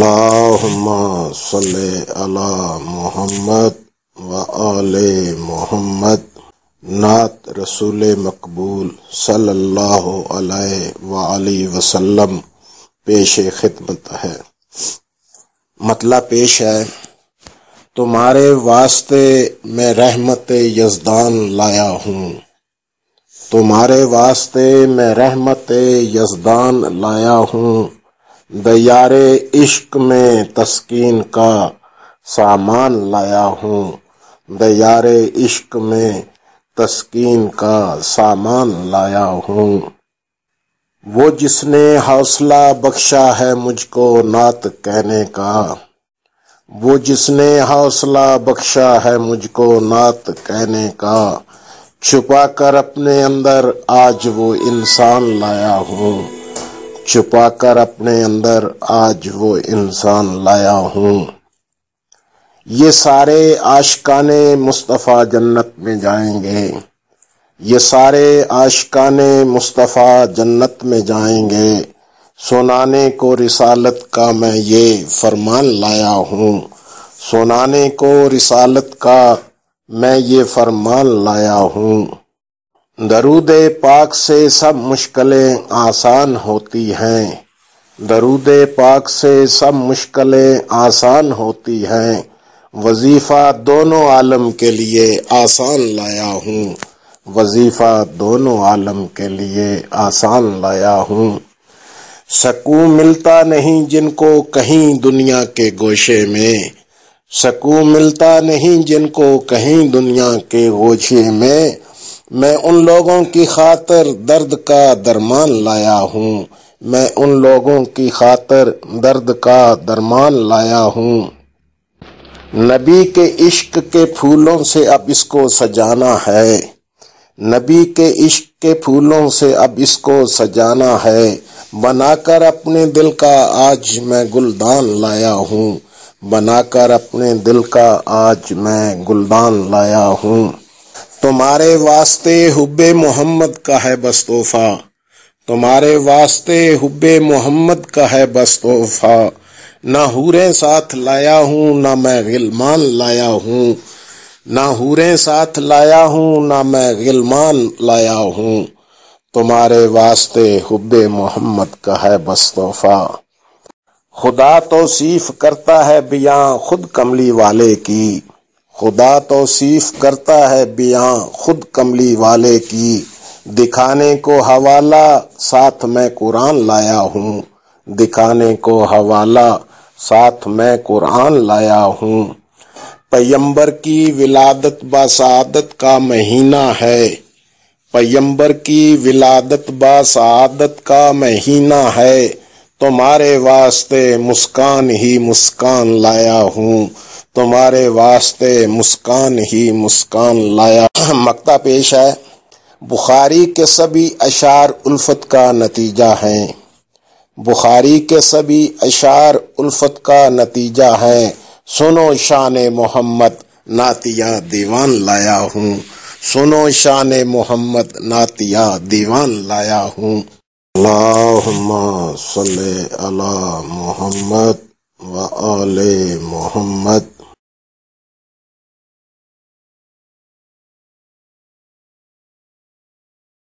اللہم صلی علی محمد و آل محمد۔ نعت رسول مقبول صلی اللہ علیہ وآلہ وسلم پیش خدمت ہے۔ مطلب پیش ہے: تمہارے واسطے میں رحمت یزدان لایا ہوں، تمہارے واسطے میں رحمت یزدان لایا ہوں، دیار عشق میں تسکین کا سامان لایا ہوں، دیار عشق میں تسکین کا سامان لایا ہوں۔ وہ جس نے حوصلہ بخشا ہے مجھ کو نعت کہنے کا، وہ جس نے حوصلہ بخشا ہے مجھ کو نعت کہنے کا، چھپا کر اپنے اندر آج وہ انسان لایا ہوں، چھپا کر اپنے اندر آج وہ انسان لایا ہوں۔ یہ سارے عاشقان مصطفیٰ جنت میں جائیں گے، یہ سارے عاشقان مصطفیٰ جنت میں جائیں گے، سنانے کو رسالت کا میں یہ فرمان لایا ہوں، سنانے کو رسالت کا میں یہ فرمان لایا ہوں۔ درود پاک سے سب مشکلیں آسان ہوتی ہیں، درود پاک سے سب مشکلیں آسان ہوتی ہیں، وظیفہ دونوں عالم کے لیے آسان لایا ہوں، وظیفہ دونوں عالم کے لیے آسان لایا ہوں۔ سکون ملتا نہیں جن کو کہیں دنیا کے گوشے میں، سکون ملتا نہیں جن کو کہیں دنیا کے گوشے میں ان لوگوں کی خاطر درد کا درمان لایا ہوں، میں ان لوگوں کی خاطر درد کا درمان لایا ہوں۔ نبی کے عشق کے پھولوں سے اب اس کو سجانا ہے، نبی کے عشق کے پھولوں سے اب اس کو سجانا ہے، بنا کر اپنے دل کا آج میں گلدان لایا ہوں، بنا کر اپنے دل کا آج میں گلدان لایا ہوں۔ تمہارے واسطے حب محمد کا ہے بس تحفہ، تمہارے واسطے حب محمد کا ہے بس تحفہ، نہ حوریں ساتھ لایا ہوں نہ میں غلمان لایا ہوں، نہ حوریں ساتھ لایا ہوں نہ میں غلمان لایا ہوں، تمہارے واسطے حب محمد کا ہے بس تحفہ۔ خدا توصیف کرتا ہے بیاں خود کملی والے کی، خدا توصیف کرتا ہے بیاں خود کملی والے کی، دکھانے کو حوالہ ساتھ میں قرآن لایا ہوں، دکھانے کو حوالہ ساتھ میں قرآن لایا ہوں۔ پیمبر کی ولادت باسعادت کا مہینہ ہے، پیمبر کی ولادت باسعادت کا مہینہ ہے، تمہارے واسطے مسکان ہی مسکان لایا ہوں، تمہارے واسطے مسکان ہی مسکان لایا۔ مقطع پیش ہے: بخاری کے سبھی اشعار الفت کا نتیجہ ہیں، بخاری کے سبھی اشعار الفت کا نتیجہ ہیں، سنو شان محمد نعتیہ دیوان لایا ہوں، سنو شان محمد نعتیہ دیوان لایا ہوں۔ اللہم صلی علی محمد و آل محمد۔